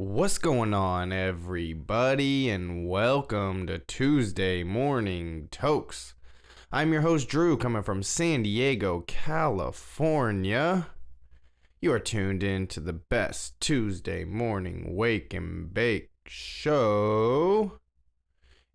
What's going on, everybody, and welcome to Tuesday Morning Tokes. I'm your host, Drew, coming from San Diego, California. You are tuned in to the best Tuesday morning wake and bake show.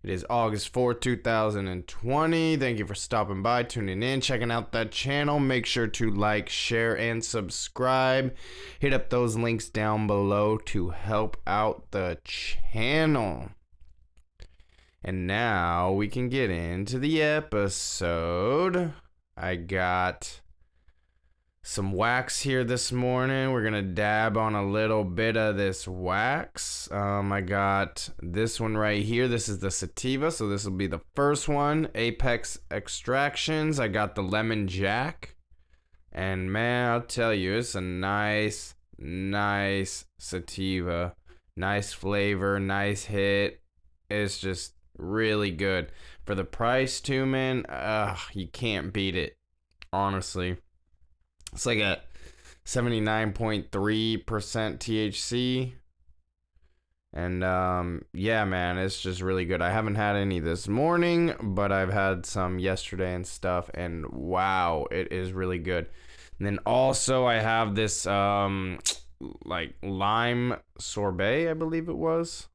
It is August 4th, 2020. Thank you for stopping by, tuning in, checking out that channel. Make sure to like, share, and subscribe. Hit up those links down below to help out the channel. And now we can get into the episode. I got some wax here this morning. We're gonna dab on a little bit of this wax. I got this one right here. This is the sativa, so this will be the first one. Apex Extractions. I got the lemon jack, and man, I'll tell you, it's a nice sativa. Nice flavor, nice hit. It's just really good for the price too, man. You can't beat it, honestly. It's like a 79.3% THC. And yeah, man, it's just really good. I haven't had any this morning, but I've had some yesterday and stuff, and wow, it is really good. And then also I have this like lime sorbet, I believe it was.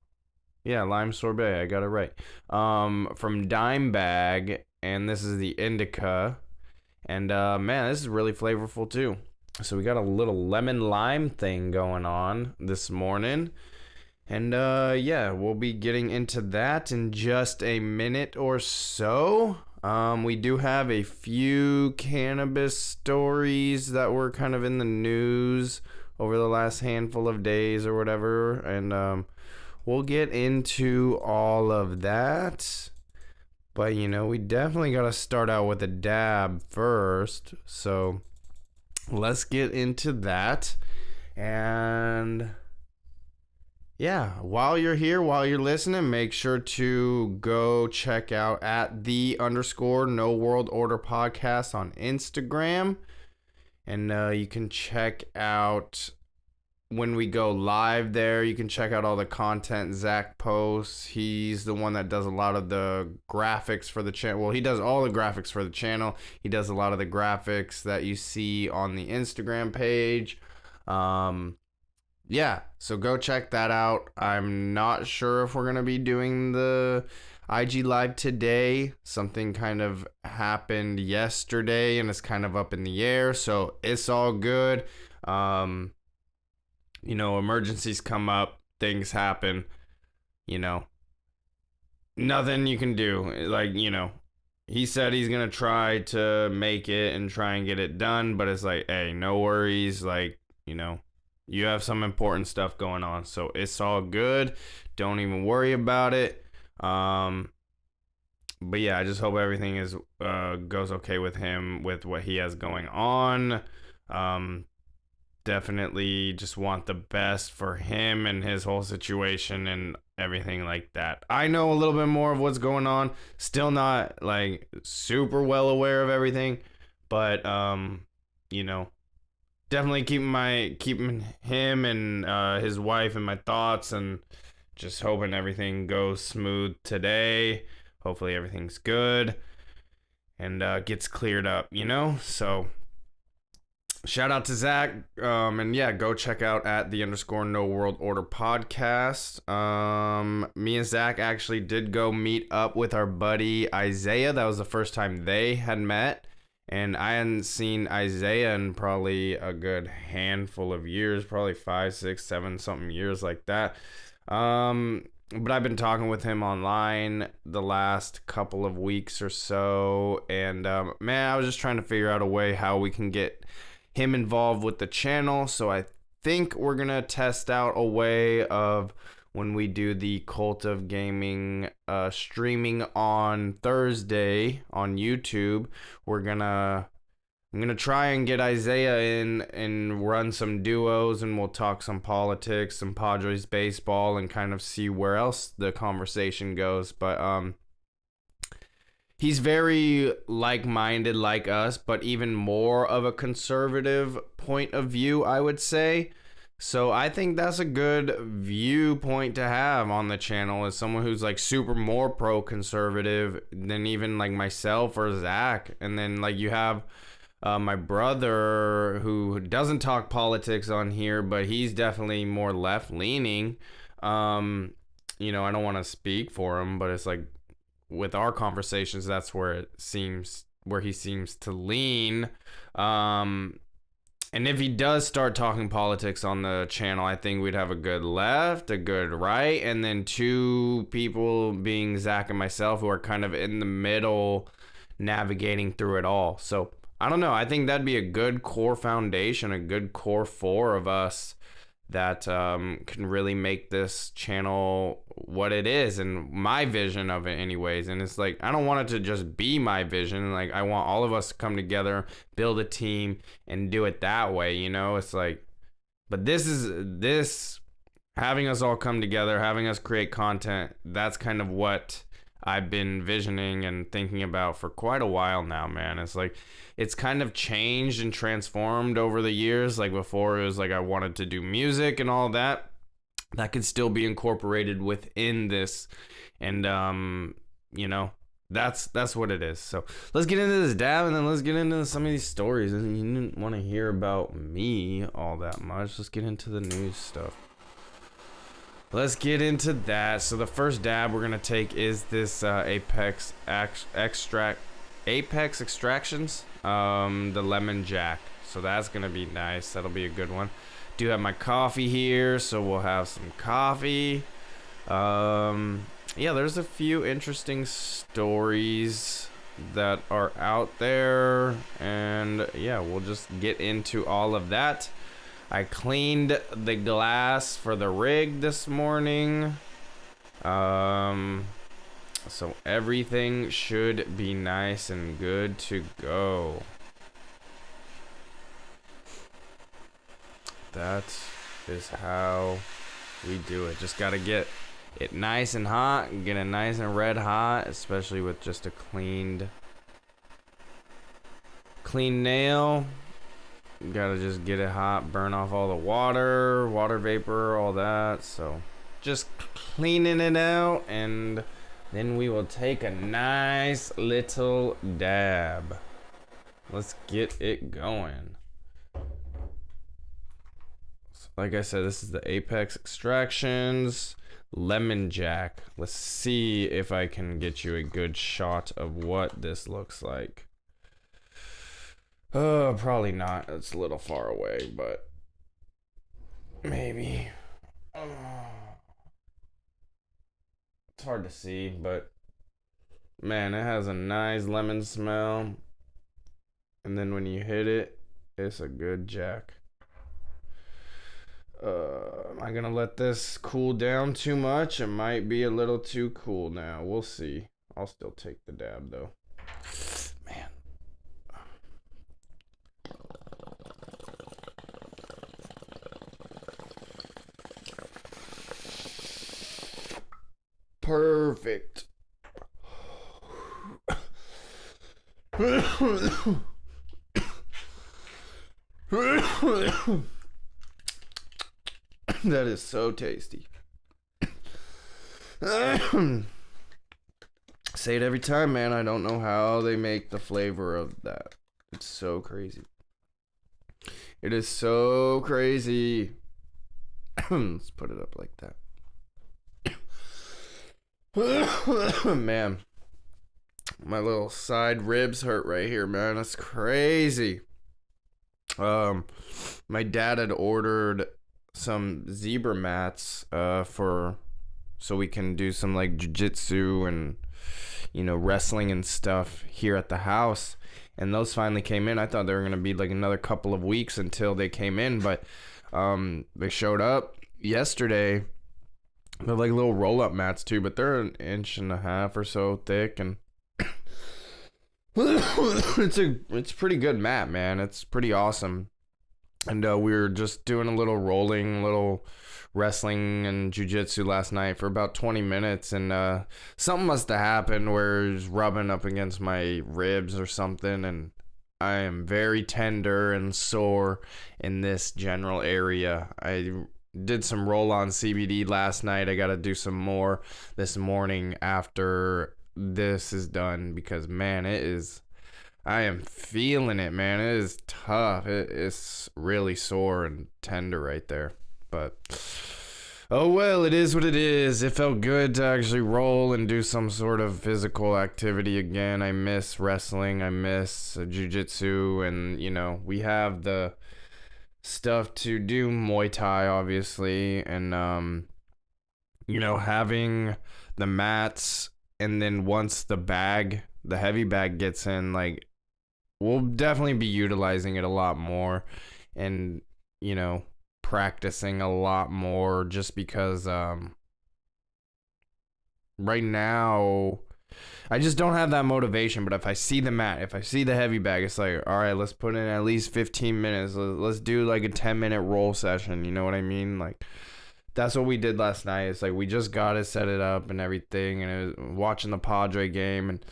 Yeah, lime sorbet, I got it right. From Dime Bag, and this is the indica. And man, this is really flavorful too. So we got a little lemon lime thing going on this morning. And yeah, we'll be getting into that in just a minute or so. We do have a few cannabis stories that were kind of in the news over the last handful of days or whatever. And we'll get into all of that. But, you know, we definitely got to start out with a dab first. So let's get into that. And yeah, while you're here, while you're listening, make sure to go check out at @No World Order podcast on Instagram. And you can check out when we go live there. You can check out all the content Zach posts. He's the one that does a lot of the graphics for the channel. Well, he does all the graphics for the channel. He does a lot of the graphics that you see on the Instagram page. Yeah, so go check that out. I'm not sure if we're going to be doing the IG live today. Something kind of happened yesterday and it's kind of up in the air, so it's all good. You know, emergencies come up, things happen, you know, nothing you can do. Like, you know, he said he's going to try to make it and try and get it done, but it's like, hey, no worries. Like, you know, you have some important stuff going on, so it's all good. Don't even worry about it. But yeah, I just hope everything is goes okay with him with what he has going on. Definitely just want the best for him and his whole situation and everything like that. I know a little bit more of what's going on. Still not like super well aware of everything, but you know, definitely keeping him and his wife in my thoughts, and just hoping everything goes smooth today. Hopefully everything's good and gets cleared up, you know? So shout out to Zach, and yeah, go check out at @No World Order podcast. Me and Zach actually did go meet up with our buddy Isaiah. That was the first time they had met, and I hadn't seen Isaiah in probably a good handful of years, probably 5, 6, 7 something years like that. But I've been talking with him online the last couple of weeks or so, and man, I was just trying to figure out a way how we can get him involved with the channel. So I think we're gonna test out a way of when we do the Cult of Gaming streaming on Thursday on YouTube. I'm gonna try and get Isaiah in and run some duos, and we'll talk some politics, some Padres baseball, and kind of see where else the conversation goes. But he's very like-minded like us, but even more of a conservative point of view, I would say. So I think that's a good viewpoint to have on the channel, as someone who's like super more pro conservative than even like myself or Zach. And then like you have my brother, who doesn't talk politics on here, but he's definitely more left leaning. You know, I don't want to speak for him, but it's like with our conversations, that's where he seems to lean. And if he does start talking politics on the channel, I think we'd have a good left, a good right, and then two people being Zach and myself, who are kind of in the middle, navigating through it all. So I don't know. I think that'd be a good core foundation, a good core four of us that can really make this channel what it is, and my vision of it anyways. And it's like, I don't want it to just be my vision. Like, I want all of us to come together, build a team, and do it that way, you know? It's like, but this having us all come together, having us create content, that's kind of what I've been visioning and thinking about for quite a while now, man. It's like, it's kind of changed and transformed over the years. Like before, it was like I wanted to do music and all that. That could still be incorporated within this. And, you know, that's what it is. So let's get into this dab, and then let's get into some of these stories. And you didn't want to hear about me all that much. Let's get into the news stuff. Let's get into that. So the first dab we're going to take is this Apex Extractions, the lemon jack. So that's going to be nice. That'll be a good one. Do have my coffee here, so we'll have some coffee. Yeah, there's a few interesting stories that are out there, and yeah, we'll just get into all of that. I cleaned the glass for the rig this morning. So everything should be nice and good to go. That is how we do it. Just gotta get it nice and hot, get it nice and red hot, especially with just a clean nail. You gotta just get it hot, burn off all the water vapor, all that. So just cleaning it out, and then we will take a nice little dab. Let's get it going. So like I said, this is the Apex Extractions Lemon Jack. Let's see if I can get you a good shot of what this looks like. Probably not. It's a little far away, but maybe. It's hard to see, but man, it has a nice lemon smell. And then when you hit it, it's a good jack. Am I gonna let this cool down too much? It might be a little too cool now. We'll see. I'll still take the dab though. Man. Perfect. That is so tasty. Say it every time, man. I don't know how they make the flavor of that. It's so crazy. It is so crazy. Let's put it up like that. Man, my little side ribs hurt right here, man. That's crazy. My dad had ordered some zebra mats so we can do some like jiu-jitsu and, you know, wrestling and stuff here at the house. And those finally came in. I thought they were gonna be like another couple of weeks until they came in, but they showed up yesterday. They're like little roll-up mats too, but they're 1.5 inches or so thick, and it's pretty good mat, man. It's pretty awesome. And we were just doing a little rolling, little wrestling and jiu-jitsu last night for about 20 minutes, and something must have happened where it was rubbing up against my ribs or something, and I am very tender and sore in this general area. I did some roll-on CBD last night. I got to do some more this morning after this is done because, man, I am feeling it, man. It is tough. It's really sore and tender right there. But, oh well, it is what it is. It felt good to actually roll and do some sort of physical activity again. I miss wrestling. I miss jiu-jitsu. And, we have the stuff to do Muay Thai, obviously. And, having the mats. And then once the heavy bag gets in, like, we'll definitely be utilizing it a lot more and, practicing a lot more just because right now I just don't have that motivation. But if I see the mat, if I see the heavy bag, it's like, all right, let's put in at least 15 minutes. Let's do like a 10-minute roll session. You know what I mean? Like, that's what we did last night. It's like we just got to set it up and everything. And it was watching the Padre game. And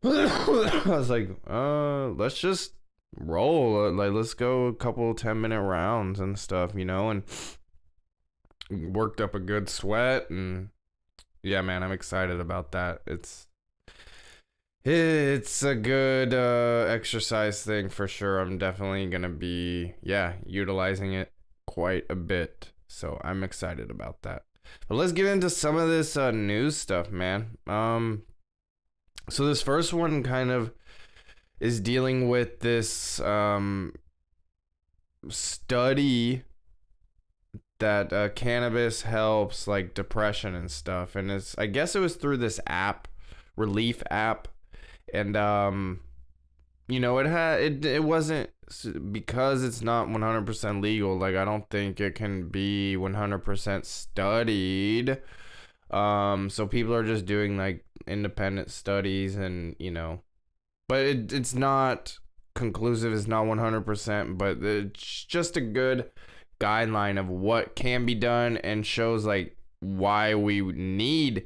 I was like, let's just roll. Like, let's go a couple 10-minute rounds and stuff, and worked up a good sweat. And yeah, man, I'm excited about that. It's a good exercise thing for sure. I'm definitely gonna be utilizing it quite a bit. So I'm excited about that. But let's get into some of this news stuff, man. So this first one kind of is dealing with this study that cannabis helps like depression and stuff. And I guess it was through this app, Relief app. And it wasn't, because it's not 100% legal. Like, I don't think it can be 100% studied. So people are just doing like independent studies and, but it's not conclusive. It's not 100%, but it's just a good guideline of what can be done and shows like why we need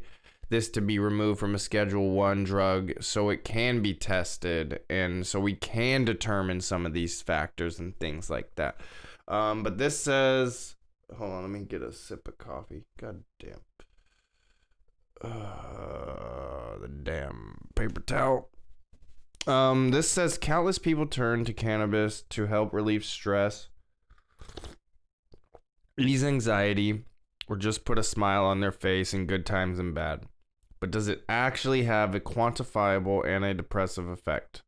this to be removed from a Schedule 1 drug so it can be tested and so we can determine some of these factors and things like that. But this says, hold on, let me get a sip of coffee. God damn. The damn paper towel. This says countless people turn to cannabis to help relieve stress, ease anxiety, or just put a smile on their face in good times and bad. But does it actually have a quantifiable antidepressive effect?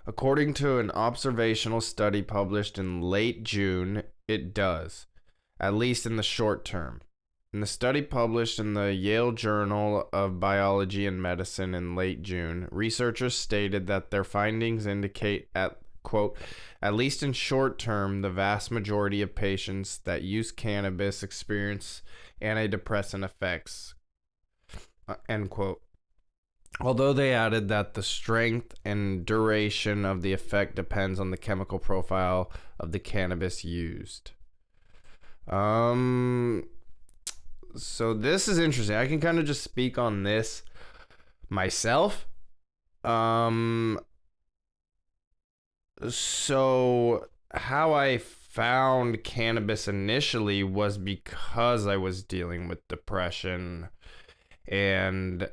According to an observational study published in late June, it does, at least in the short term. In the study published in the Yale Journal of Biology and Medicine in late June, researchers stated that their findings indicate quote, at least in short term, the vast majority of patients that use cannabis experience antidepressant effects, end quote. Although they added that the strength and duration of the effect depends on the chemical profile of the cannabis used. So this is interesting. I can kind of just speak on this myself. So how I found cannabis initially was because I was dealing with depression and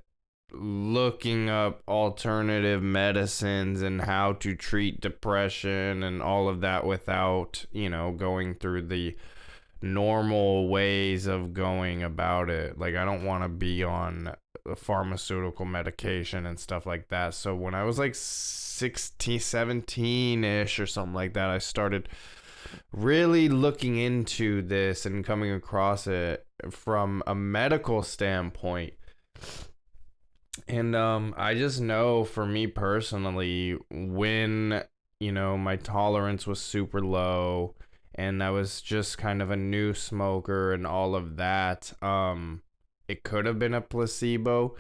looking up alternative medicines and how to treat depression and all of that without, going through the normal ways of going about it. Like, I don't want to be on pharmaceutical medication and stuff like that. So when I was like 16, 17-ish or something like that, I started really looking into this and coming across it from a medical standpoint. And I just know for me personally, when, my tolerance was super low and I was just kind of a new smoker and all of that, it could have been a placebo,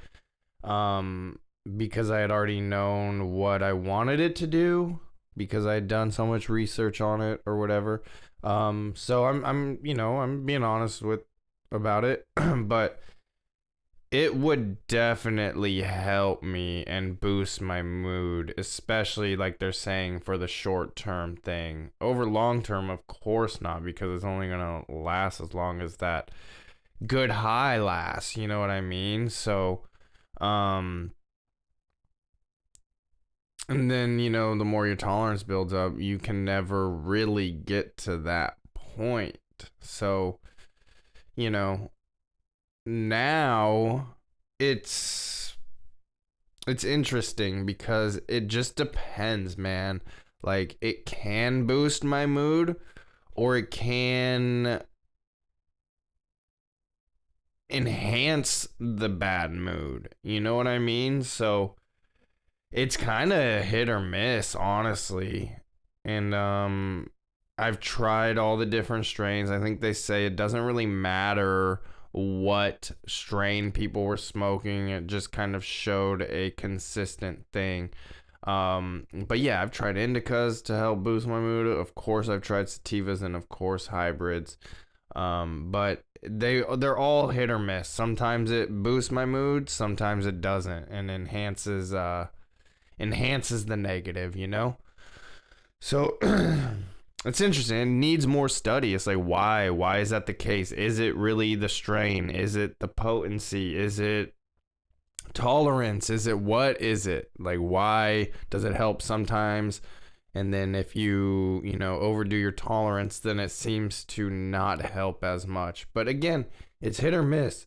because I had already known what I wanted it to do because I had done so much research on it or whatever. So I'm being honest about it, but It would definitely help me and boost my mood, especially like they're saying for the short term thing. Over long term, of course not, because it's only gonna last as long as that good high lasts, you know what I mean? So, um, and then, the more your tolerance builds up, you can never really get to that point. So, you know, now it's interesting because it just depends, man. Like it can boost my mood or it can enhance the bad mood. You know what I mean? So it's kind of hit or miss, honestly. And I've tried all the different strains. I think they say it doesn't really matter what strain people were smoking. It just kind of showed a consistent thing. But yeah, I've tried indicas to help boost my mood. Of course, I've tried sativas and of course hybrids. But they're all hit or miss. Sometimes it boosts my mood, sometimes it doesn't, and enhances the negative, So it's interesting. It needs more study. It's like why is that the case? Is it really the strain? Is it the potency? Is it tolerance? Is it what is it? Like why does it help sometimes? And then if you overdo your tolerance, then it seems to not help as much. But again, it's hit or miss.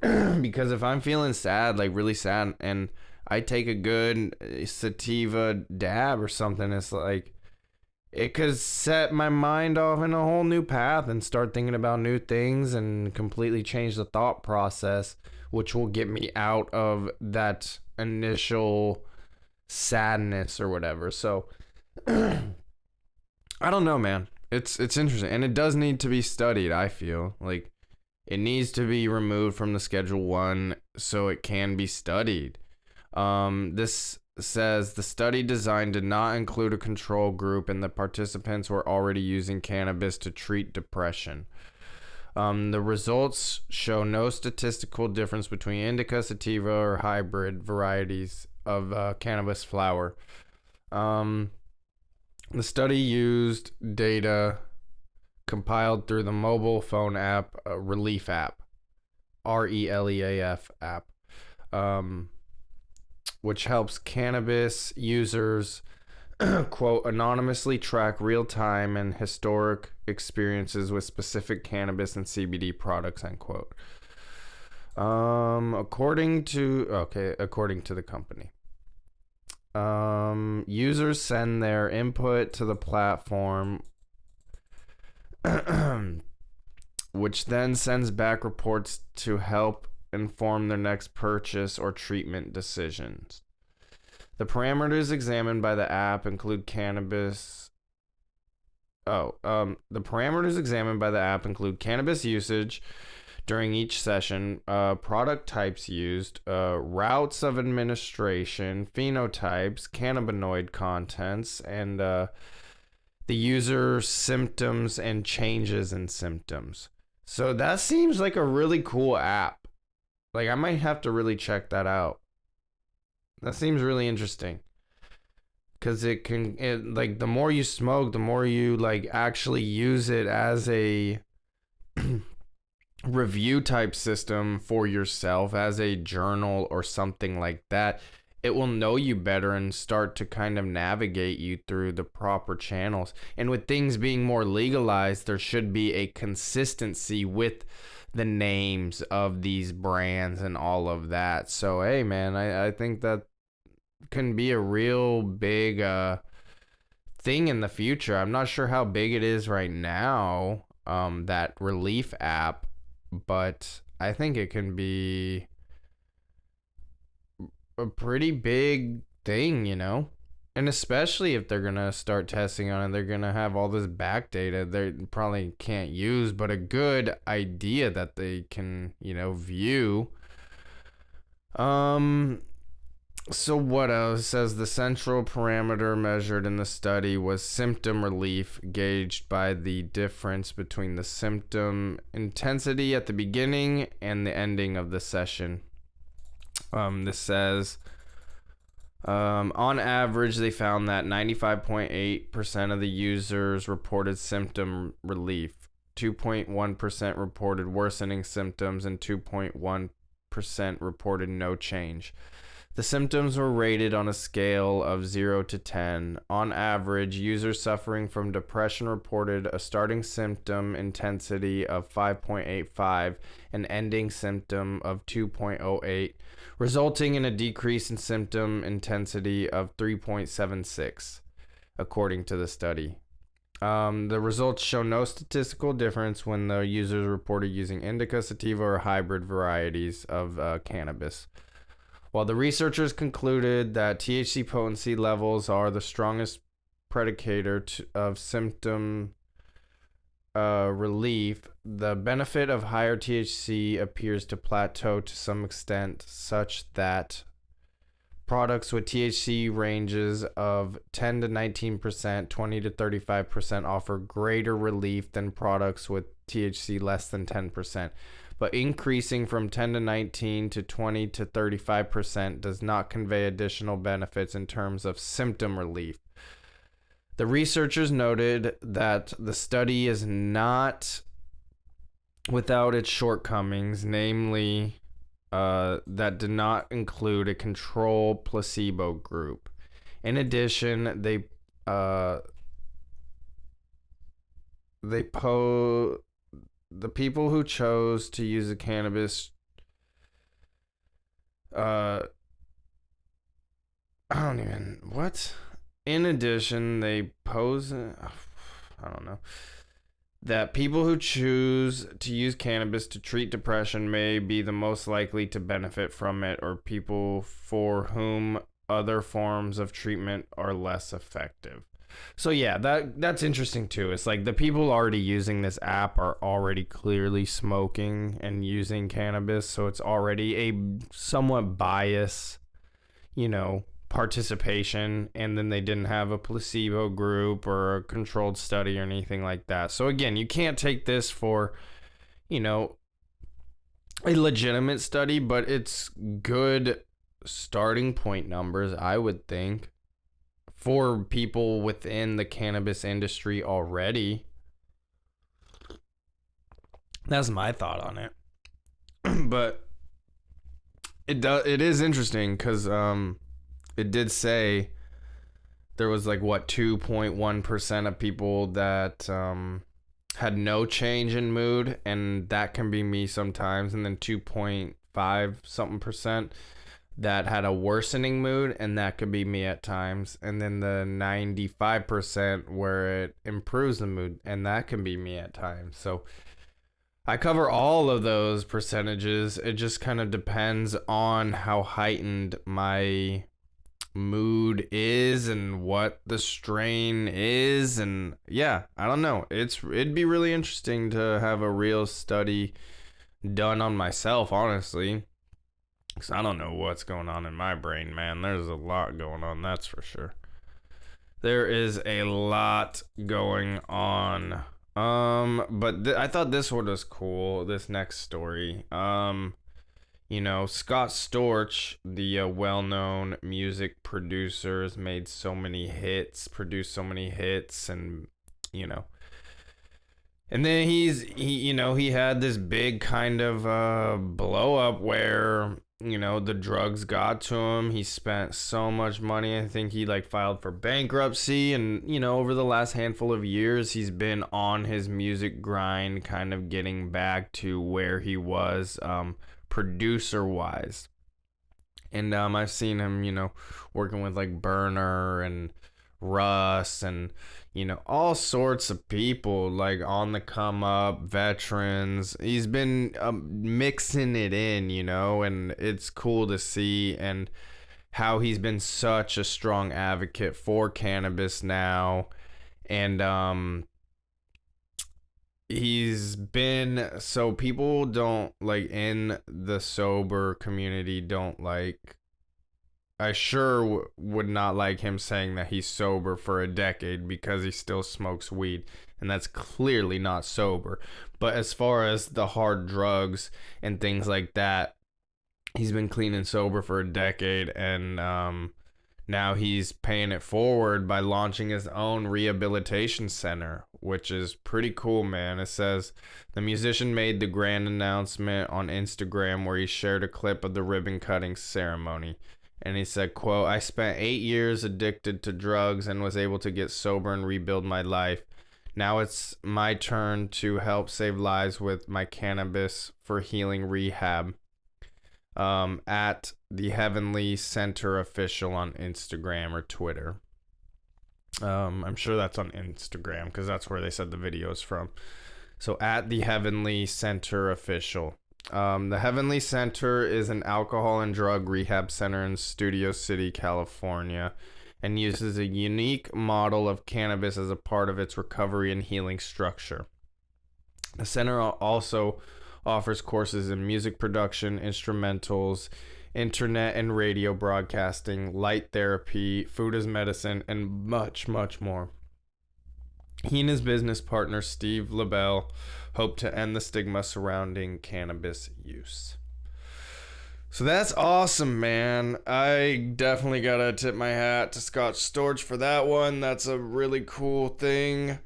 Because if I'm feeling sad, like really sad, and I take a good sativa dab or something, it's like it could set my mind off in a whole new path and start thinking about new things and completely change the thought process, which will get me out of that initial sadness or whatever. So I don't know, man. It's interesting, and it does need to be studied. I feel like it needs to be removed from the Schedule 1 so it can be studied. This says the study design did not include a control group, and the participants were already using cannabis to treat depression. The results show no statistical difference between indica, sativa, or hybrid varieties of cannabis flower. The study used data compiled through the mobile phone app Relief app, RELEAF app, which helps cannabis users, quote, anonymously track real-time and historic experiences with specific cannabis and CBD products, end quote. According to the company. Users send their input to the platform, which then sends back reports to help inform their next purchase or treatment decisions. The parameters examined by the app include cannabis. The parameters examined by the app include cannabis usage during each session, product types used, routes of administration, phenotypes, cannabinoid contents, and the user symptoms and changes in symptoms. So that seems like a really cool app. Like I might have to really check that out. That seems really interesting. Cause like the more you smoke, the more you like actually use it as a review type system for yourself, as a journal or something like that. It will know you better and start to kind of navigate you through the proper channels. And with things being more legalized, there should be a consistency with the names of these brands and all of that. So, hey, man, I think that can be a real big thing in the future. I'm not sure how big it is right now, that Relief app, but I think it can be a pretty big thing, And especially if they're going to start testing on it, they're going to have all this back data they probably can't use, but a good idea that they can, view. So what else? It says the central parameter measured in the study was symptom relief, gauged by the difference between the symptom intensity at the beginning and the ending of the session. This says, on average, they found that 95.8% of the users reported symptom relief, 2.1% reported worsening symptoms, and 2.1% reported no change. The symptoms were rated on a scale of 0 to 10. On average, users suffering from depression reported a starting symptom intensity of 5.85 and ending symptom of 2.08, resulting in a decrease in symptom intensity of 3.76, according to the study. The results show no statistical difference when the users reported using indica, sativa, or hybrid varieties of cannabis. While the researchers concluded that THC potency levels are the strongest predicator of symptom relief, the benefit of higher THC appears to plateau to some extent, such that products with THC ranges of 10 to 19%, 20 to 35% offer greater relief than products with THC less than 10%. But increasing from 10 to 19 to 20 to 35% does not convey additional benefits in terms of symptom relief. The researchers noted that the study is not without its shortcomings, namely that did not include a control placebo group. In addition, the people who chose to use the cannabis in addition, they pose that people who choose to use cannabis to treat depression may be the most likely to benefit from it, or people for whom other forms of treatment are less effective. So yeah, that's interesting too. It's like the people already using this app are already clearly smoking and using cannabis, so it's already a somewhat biased, participation, and then they didn't have a placebo group or a controlled study or anything like that. So again, you can't take this for, a legitimate study, but it's good starting point numbers, I would think, for people within the cannabis industry already. That's my thought on it. But it is interesting because it did say there was 2.1% of people that had no change in mood, and that can be me sometimes, and then 2.5 something percent that had a worsening mood, and that could be me at times, and then the 95% where it improves the mood, and that can be me at times. So I cover all of those percentages. It just kind of depends on how heightened my mood is and what the strain is, and yeah, I don't know. It'd be really interesting to have a real study done on myself, honestly, because I don't know what's going on in my brain, man. There's a lot going on, that's for sure. There is a lot going on. But I thought this one was cool, this next story. Scott Storch, the well-known music producer, has made so many hits, produced so many hits, and and then he had this big kind of blow up where the drugs got to him. He spent so much money. I think he filed for bankruptcy, and over the last handful of years he's been on his music grind, kind of getting back to where he was producer wise. And I've seen him working with Burner and Russ and all sorts of people on the come up, veterans. He's been mixing it in, and it's cool to see, and how he's been such a strong advocate for cannabis now. And he's been, so people don't in the sober community don't I sure would not like him saying that he's sober for a decade, because he still smokes weed, and that's clearly not sober. But as far as the hard drugs and things like that, He's been clean and sober for a decade, and now he's paying it forward by launching his own rehabilitation center, which is pretty cool, man. It says the musician made the grand announcement on Instagram where he shared a clip of the ribbon cutting ceremony. And he said, quote, "I spent 8 years addicted to drugs and was able to get sober and rebuild my life. Now it's my turn to help save lives with my cannabis for healing rehab." At the Heavenly Center official on Instagram or Twitter. I'm sure that's on Instagram because that's where they said the video is from. So at the Heavenly Center official. The Heavenly Center is an alcohol and drug rehab center in Studio City, California, and uses a unique model of cannabis as a part of its recovery and healing structure. The center also offers courses in music production, instrumentals, internet and radio broadcasting, light therapy, food as medicine, and much, much more. He and his business partner, Steve LaBelle, hope to end the stigma surrounding cannabis use. So that's awesome, man. I definitely gotta tip my hat to Scott Storch for that one. That's a really cool thing.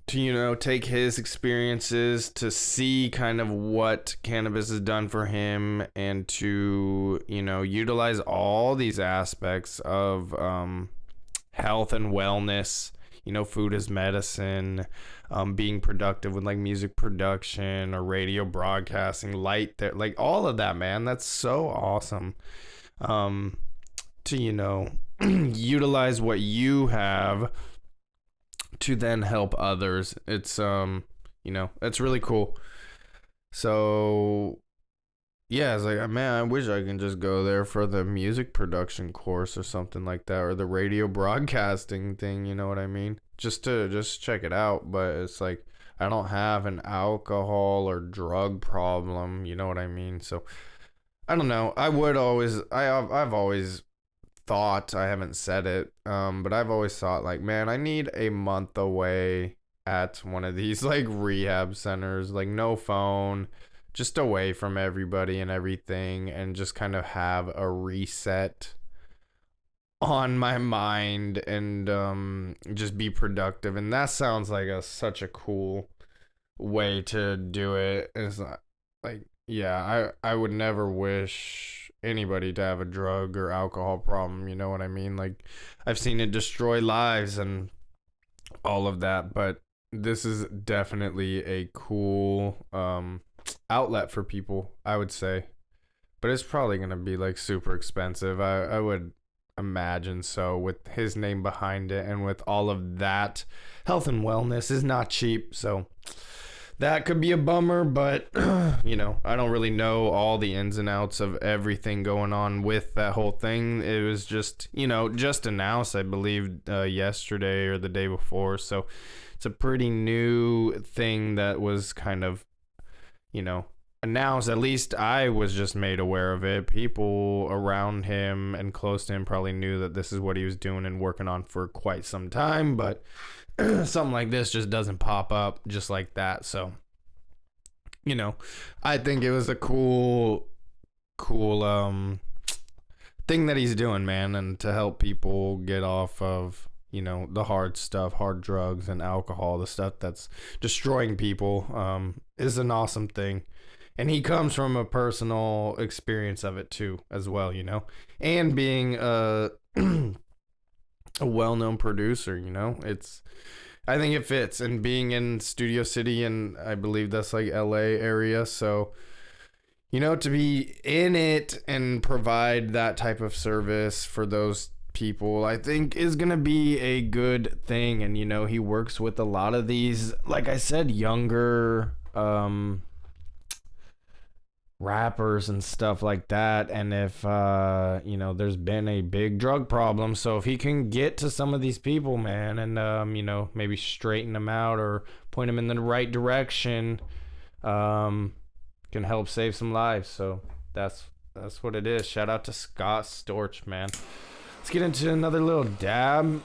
To take his experiences, to see kind of what cannabis has done for him, and to utilize all these aspects of health and wellness, food as medicine, being productive with like music production or radio broadcasting, light there, like all of that, man. That's so awesome. To utilize what you have to then help others. It's it's really cool. So yeah, it's like, man, I wish I can just go there for the music production course or something like that, or the radio broadcasting thing, you know what I mean? Just check it out. But it's like, I don't have an alcohol or drug problem, you know what I mean? So I don't know. I've always thought, I haven't said it, but I've always thought, like, man, I need a month away at one of these like rehab centers, like no phone, just away from everybody and everything, and just kind of have a reset on my mind and just be productive. And that sounds like such a cool way to do it. It's not like, yeah, I would never wish anybody to have a drug or alcohol problem, you know what I mean? Like, I've seen it destroy lives and all of that, but this is definitely a cool outlet for people, I would say. But it's probably gonna be like super expensive, I would imagine. So with his name behind it and with all of that, health and wellness is not cheap, so that could be a bummer. But I don't really know all the ins and outs of everything going on with that whole thing. It was just just announced, I believe, yesterday or the day before, so it's a pretty new thing that was kind of announced. At least I was just made aware of it. People around him and close to him probably knew that this is what he was doing and working on for quite some time, but something like this just doesn't pop up just like that. So I think it was a cool thing that he's doing, man, and to help people get off of the hard stuff, hard drugs and alcohol, the stuff that's destroying people, is an awesome thing. And he comes from a personal experience of it too, as well, and being a well-known producer, I think it fits, and being in Studio City, and I believe that's like LA area. So, to be in it and provide that type of service for those people, I think is going to be a good thing. And, he works with a lot of these, like I said, younger, rappers and stuff like that. And if there's been a big drug problem, so if he can get to some of these people, man, and maybe straighten them out or point them in the right direction, can help save some lives. So that's what it is. Shout out to Scott Storch, man. Let's get into another little dab.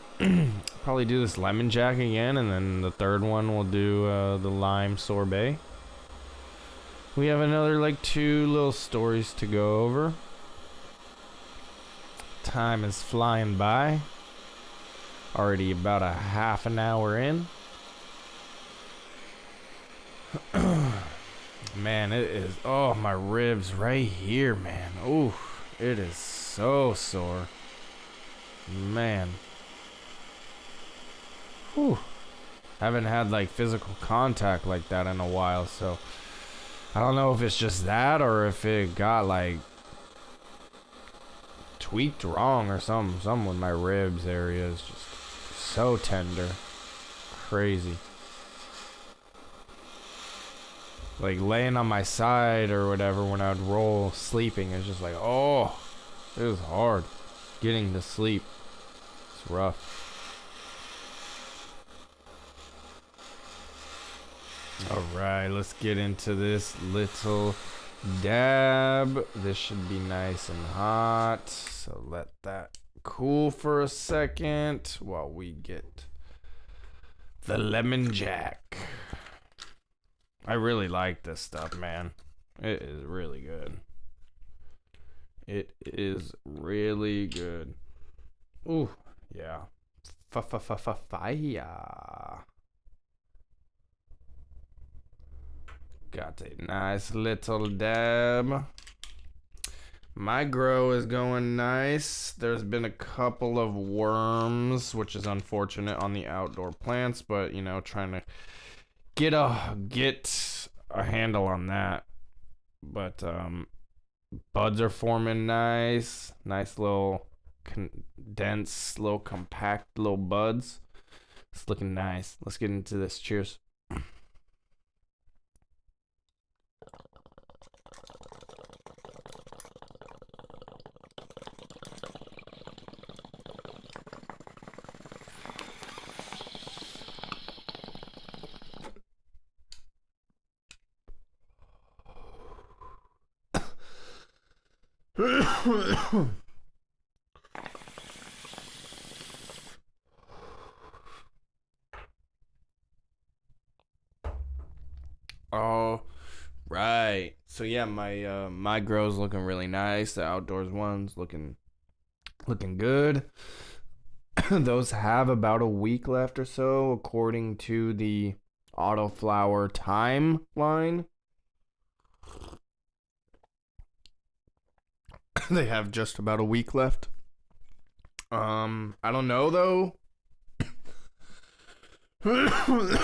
Probably do this lemon jack again, and then the third one we'll do the lime sorbet. We have another like 2 little stories to go over. Time is flying by. Already about a half an hour in. Man, it is. Oh, my ribs right here, man. Ooh, it is so sore. Man. Whew. Haven't had like physical contact like that in a while, so I don't know if it's just that or if it got like tweaked wrong or something. Something with my ribs area is just so tender. Crazy. Like laying on my side or whatever when I'd roll sleeping, it's just like, oh, it was hard getting to sleep. It's rough. Alright, let's get into this little dab. This should be nice and hot, so let that cool for a second while we get the lemon jack. I really like this stuff, man. It is really good. It is really good. Ooh, yeah. Fire. Got a nice little dab. My grow is going nice. There's been a couple of worms, which is unfortunate on the outdoor plants, but you know, trying to get a handle on that. But buds are forming nice little condensed, little compact little buds. It's looking nice. Let's get into this. Cheers. All right. So yeah, my grow's looking really nice. The outdoors one's looking good. Those have about a week left or so, according to the autoflower timeline. They have just about a week left. I don't know though.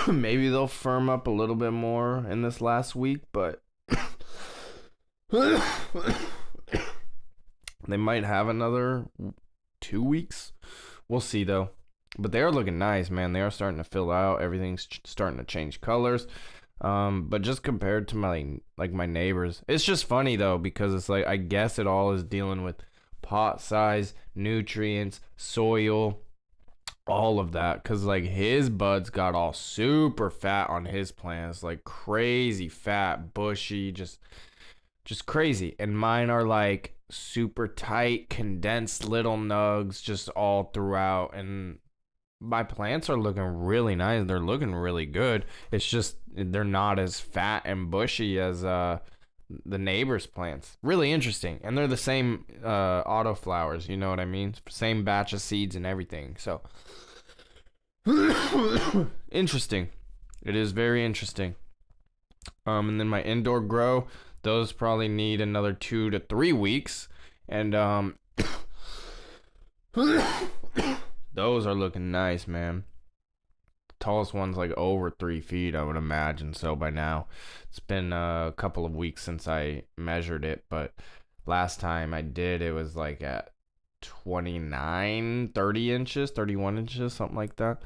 Maybe they'll firm up a little bit more in this last week, but they might have another 2 weeks. We'll see though. But they are looking nice, man. They are starting to fill out. Everything's starting to change colors. But just compared to my neighbors, it's just funny though, because it's like I guess it all is dealing with pot size, nutrients, soil, all of that. Cause like his buds got all super fat on his plants, like crazy fat, bushy, just crazy. And mine are like super tight, condensed little nugs just all throughout. And my plants are looking really nice. They're looking really good. It's just they're not as fat and bushy as the neighbor's plants. Really interesting. And they're the same autoflowers, you know what I mean? Same batch of seeds and everything. So interesting. It is very interesting. And then my indoor grow, those probably need another 2 to 3 weeks. And those are looking nice, man. Tallest one's like over 3 feet, I would imagine. So by now, it's been a couple of weeks since I measured it, but last time I did, it was like at 29, 30 inches, 31 inches, something like that.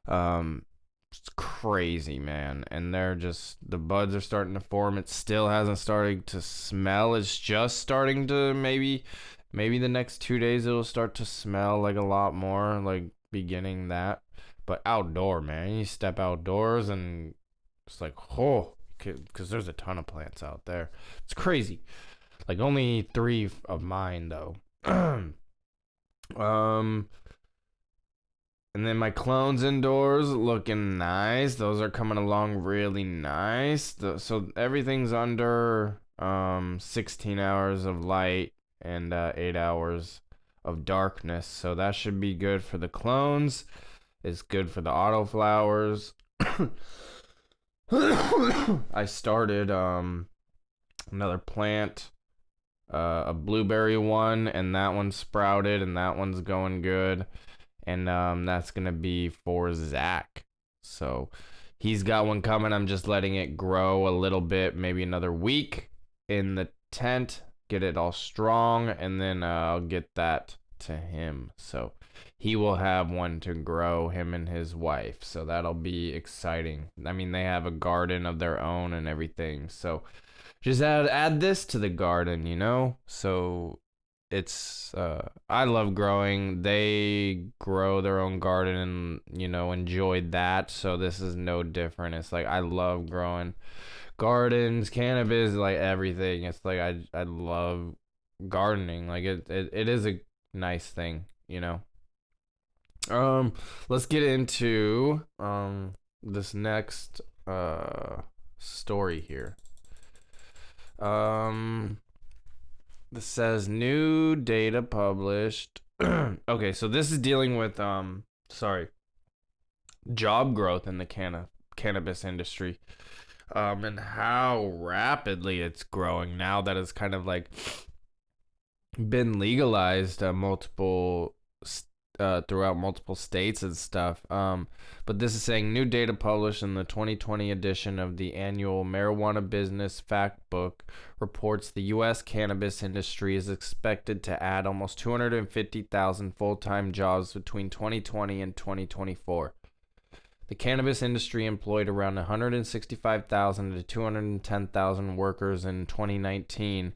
It's crazy, man. And the buds are starting to form. It still hasn't started to smell. It's just starting to maybe the next 2 days it'll start to smell like a lot more, like beginning that. But outdoor, man, you step outdoors and it's like, oh, because there's a ton of plants out there. It's crazy. Like only 3 of mine though. And then my clones indoors looking nice. Those are coming along really nice. So everything's under 16 hours of light and 8 hours of darkness. So that should be good for the clones. It's good for the autoflowers. I started another plant, a blueberry one, and that one sprouted, and that one's going good. And that's gonna be for Zach. So he's got one coming. I'm just letting it grow a little bit, maybe another week in the tent, get it all strong, and then I'll get that to him. So he will have one to grow, him and his wife. So that'll be exciting. I mean, they have a garden of their own and everything. So just add this to the garden, you know? So it's I love growing. They grow their own garden and, you know, enjoyed that. So this is no different. It's like I love growing gardens, cannabis, like everything. It's like I love gardening. Like it is a nice thing, you know. Let's get into this next story here. This says new data published. Okay, so this is dealing with job growth in the cannabis industry, and how rapidly it's growing now that it's kind of like been legalized throughout multiple states and stuff. But this is saying new data published in the 2020 edition of the annual Marijuana Business Fact Book reports the U.S. cannabis industry is expected to add almost 250,000 full-time jobs between 2020 and 2024. The cannabis industry employed around 165,000 to 210,000 workers in 2019,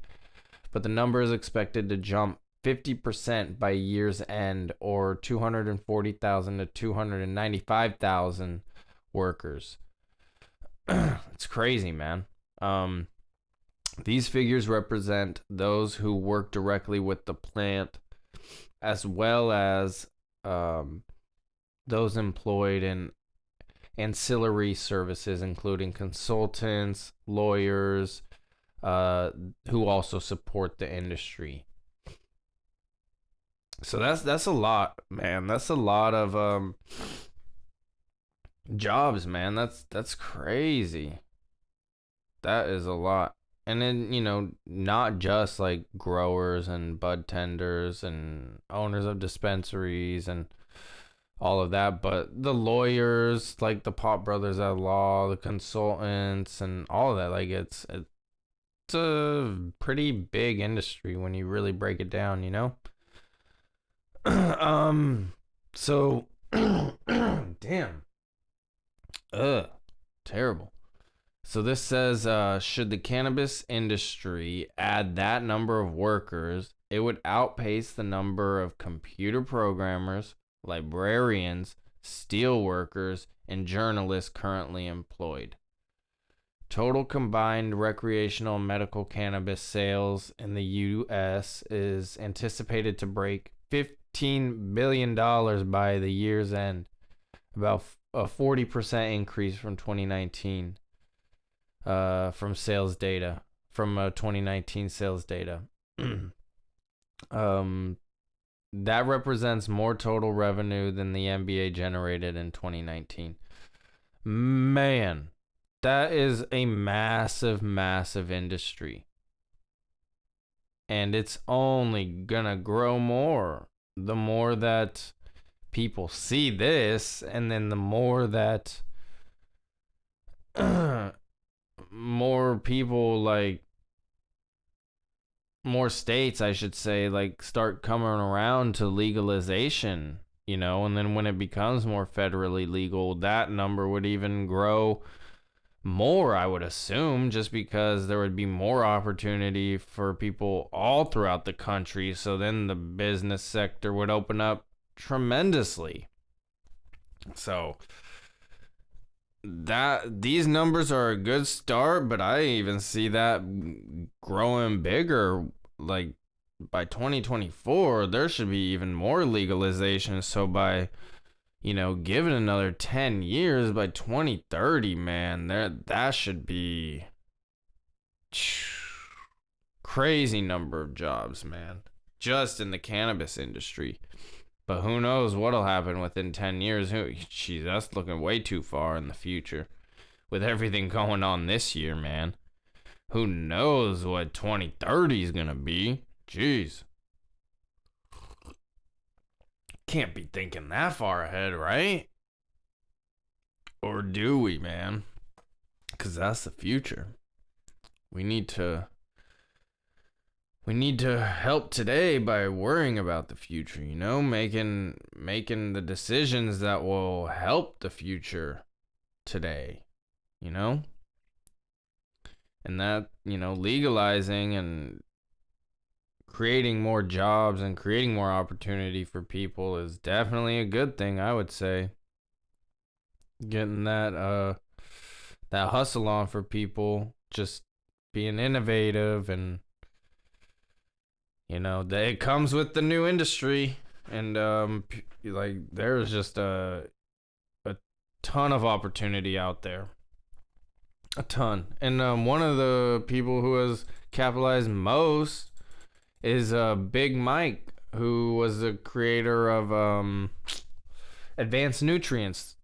but the number is expected to jump 50% by year's end, or 240,000 to 295,000 workers. It's crazy, man. These figures represent those who work directly with the plant, as well as those employed in ancillary services, including consultants, lawyers, who also support the industry. So that's a lot, man. That's a lot of jobs, man. That's crazy. That is a lot. And then, you know, not just like growers and bud tenders and owners of dispensaries and all of that, but the lawyers, like the Pot Brothers at Law, the consultants, and all of that. Like it's a pretty big industry when you really break it down, you know? So damn. Terrible. So this says, should the cannabis industry add that number of workers, it would outpace the number of computer programmers, librarians, steel workers, and journalists currently employed. Total combined recreational and medical cannabis sales in the U.S. is anticipated to break $15 billion by the year's end, about a 40% increase from 2019, from 2019 sales data. That represents more total revenue than the NBA generated in 2019. Man, that is a massive, massive industry. And it's only gonna grow more. The more that people see this, and then the more that more people, like, more states, I should say, like, start coming around to legalization, you know, and then when it becomes more federally legal, that number would even grow more, I would assume, just because there would be more opportunity for people all throughout the country. So then the business sector would open up tremendously. So these numbers are a good start, but I even see that growing bigger. Like by 2024, there should be even more legalization. So by Give it another 10 years, by 2030, man, that should be crazy number of jobs, man, just in the cannabis industry. But who knows what'll happen within 10 years? Jeez, that's looking way too far in the future. With everything going on this year, man. Who knows what 2030 is gonna be? Jeez. Can't be thinking that far ahead, right? Or do we, man? Because that's the future. We need to help today by worrying about the future, making the decisions that will help the future today, and that, legalizing and creating more jobs and creating more opportunity for people is definitely a good thing, I would say. Getting that hustle on for people, just being innovative, and it comes with the new industry, and there's just a ton of opportunity out there, a ton. And one of the people who has capitalized most is Big Mike, who was the creator of Advanced Nutrients.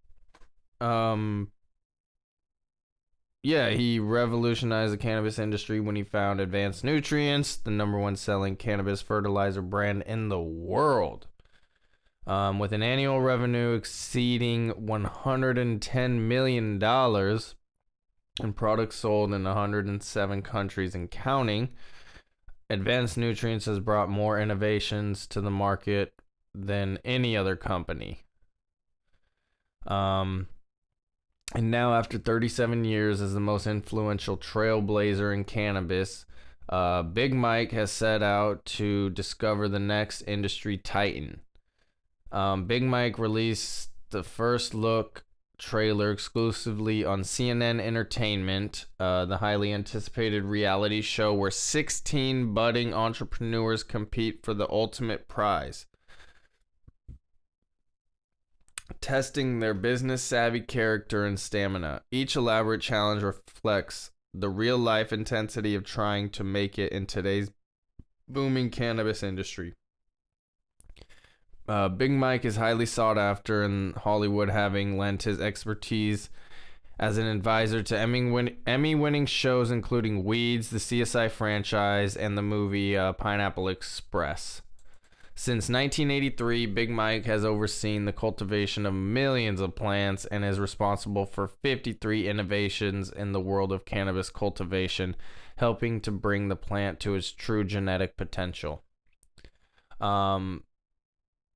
Yeah, he revolutionized the cannabis industry when he found Advanced Nutrients, the number one selling cannabis fertilizer brand in the world, with an annual revenue exceeding $110 million and products sold in 107 countries and counting. Advanced Nutrients has brought more innovations to the market than any other company. And now, after 37 years as the most influential trailblazer in cannabis, Big Mike has set out to discover the next industry titan. Big Mike released the first look trailer exclusively on CNN Entertainment, the highly anticipated reality show where 16 budding entrepreneurs compete for the ultimate prize, testing their business savvy, character, and stamina. Each elaborate challenge reflects the real life intensity of trying to make it in today's booming cannabis industry. Big Mike is highly sought after in Hollywood, having lent his expertise as an advisor to Emmy-winning shows including Weeds, the CSI franchise, and the movie Pineapple Express. Since 1983, Big Mike has overseen the cultivation of millions of plants and is responsible for 53 innovations in the world of cannabis cultivation, helping to bring the plant to its true genetic potential.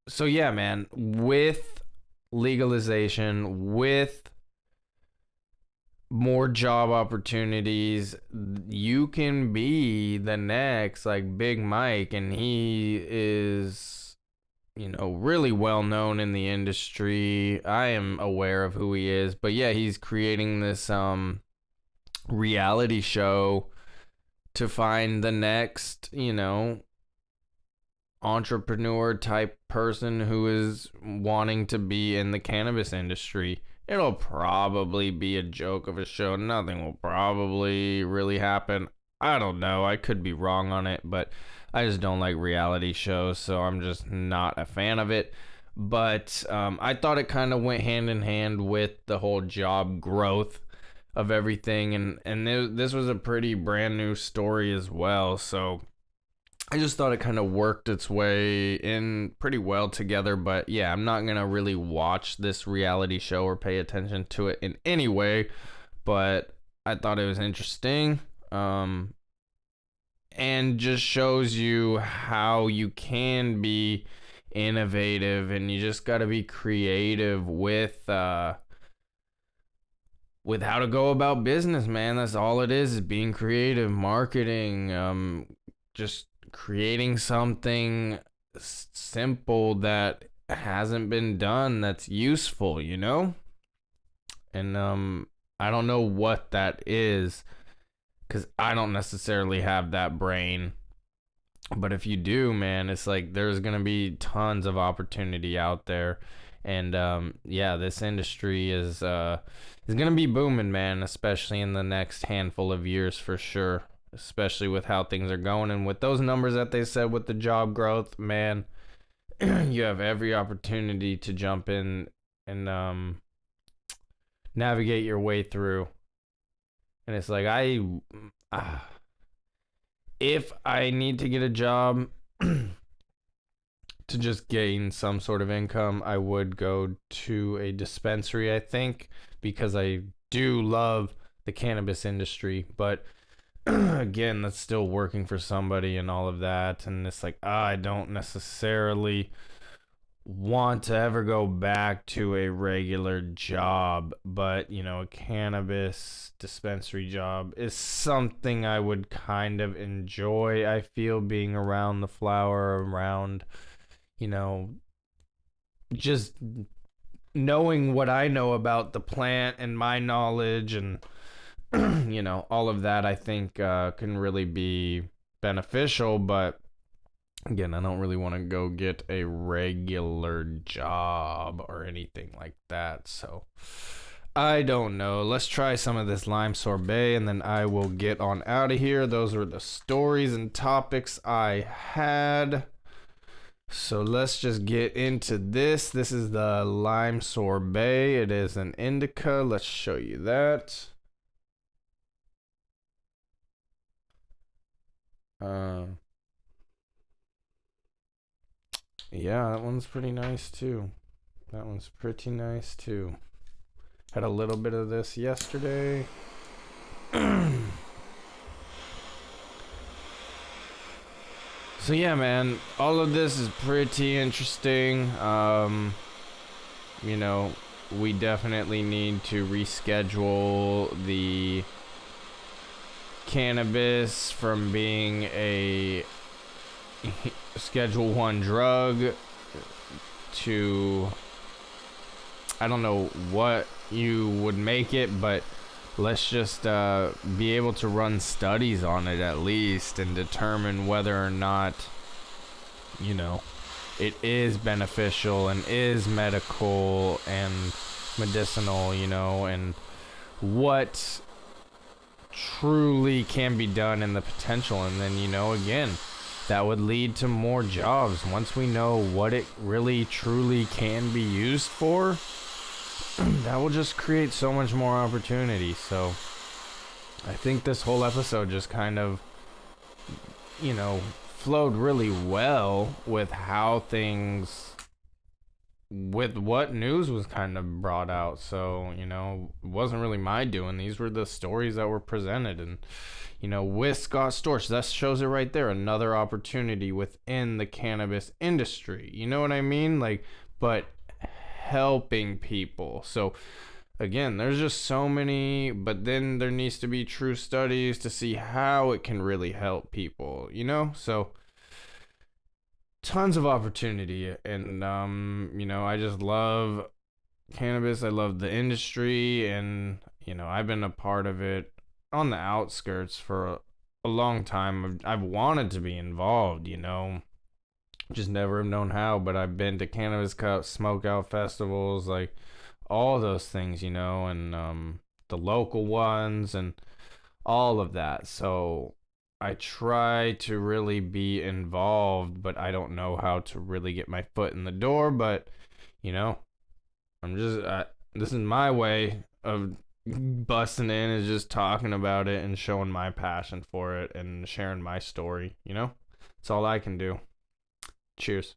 So yeah, man, with legalization, with more job opportunities, you can be the next like Big Mike, and he is, really well known in the industry. I am aware of who he is, but yeah, he's creating this reality show to find the next, entrepreneur type person who is wanting to be in the cannabis industry. It'll probably be a joke of a show. Nothing will probably really happen. I don't know. I could be wrong on it, but I just don't like reality shows, so I'm just not a fan of it. But I thought it kind of went hand in hand with the whole job growth of everything, and this was a pretty brand new story as well, so I just thought it kind of worked its way in pretty well together. But yeah, I'm not going to really watch this reality show or pay attention to it in any way, but I thought it was interesting, and just shows you how you can be innovative, and you just got to be creative with how to go about business, man. That's all it is being creative, marketing, just creating something simple that hasn't been done that's useful, and I don't know what that is, because I don't necessarily have that brain, but if you do, man, it's like there's gonna be tons of opportunity out there, And yeah, this industry is gonna be booming, man, especially in the next handful of years for sure. Especially with how things are going and with those numbers that they said with the job growth, man, you have every opportunity to jump in and navigate your way through. And it's like if I need to get a job to just gain some sort of income, I would go to a dispensary, I think, because I do love the cannabis industry. But again, that's still working for somebody and all of that. And it's like, I don't necessarily want to ever go back to a regular job, but a cannabis dispensary job is something I would kind of enjoy. I feel being around the flower, around just knowing what I know about the plant and my knowledge and all of that, I think can really be beneficial. But again, I don't really want to go get a regular job or anything like that. So I don't know. Let's try some of this lime sorbet and then I will get on out of here. Those were the stories and topics I had. So let's just get into this. This is the lime sorbet. It is an indica. Let's show you that. Yeah, that one's pretty nice too. That one's pretty nice too. Had a little bit of this yesterday. So yeah, man, all of this is pretty interesting. We definitely need to reschedule the cannabis from being a Schedule 1 drug to, I don't know what you would make it, but let's just be able to run studies on it at least and determine whether or not it is beneficial and is medical and medicinal, and what truly can be done and the potential. And then again, that would lead to more jobs once we know what it really truly can be used for. That will just create so much more opportunity. So I think this whole episode just kind of flowed really well with how things, with what news was kind of brought out. So it wasn't really my doing. These were the stories that were presented. And with Scott Storch, that shows it right there. Another opportunity within the cannabis industry. You know what I mean? Like, but helping people. So again, there's just so many, but then there needs to be true studies to see how it can really help people, So tons of opportunity. And I just love cannabis. I love the industry, and I've been a part of it on the outskirts for a long time. I've wanted to be involved, just never have known how. But I've been to Cannabis Cup, smoke out festivals, like all those things, and the local ones and all of that. So I try to really be involved, but I don't know how to really get my foot in the door. But I'm just this is my way of busting in, is just talking about it and showing my passion for it and sharing my story. It's all I can do. Cheers.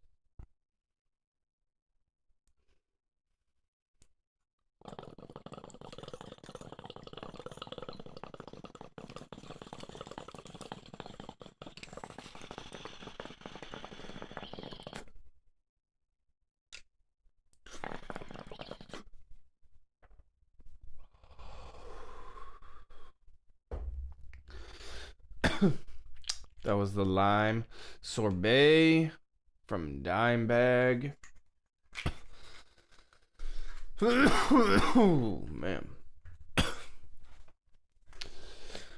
That was the lime sorbet from Dime Bag. Oh, man.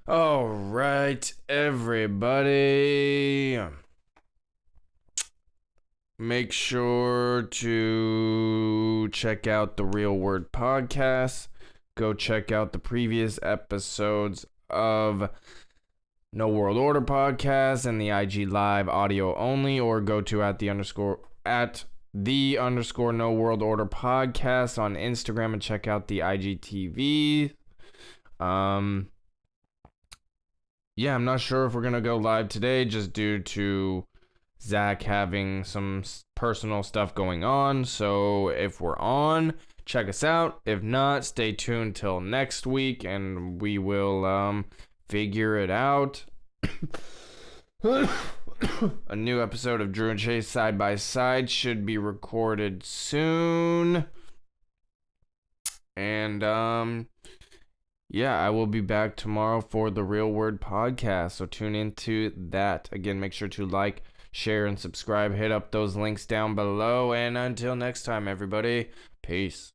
All right, everybody. make sure to check out the Real Word podcast. Go check out the previous episodes of No World Order podcast and the IG Live audio only, or go to at the underscore No World Order podcast on Instagram and check out the IGTV. Yeah, I'm not sure if we're gonna go live today just due to Zach having some personal stuff going on. So if we're on, check us out. If not, stay tuned till next week and we will figure it out. A new episode of Drew and Chase Side by Side should be recorded soon. And yeah, I will be back tomorrow for the Real Word podcast. So tune into that. Again, make sure to like, share, and subscribe. Hit up those links down below. And until next time, everybody, peace.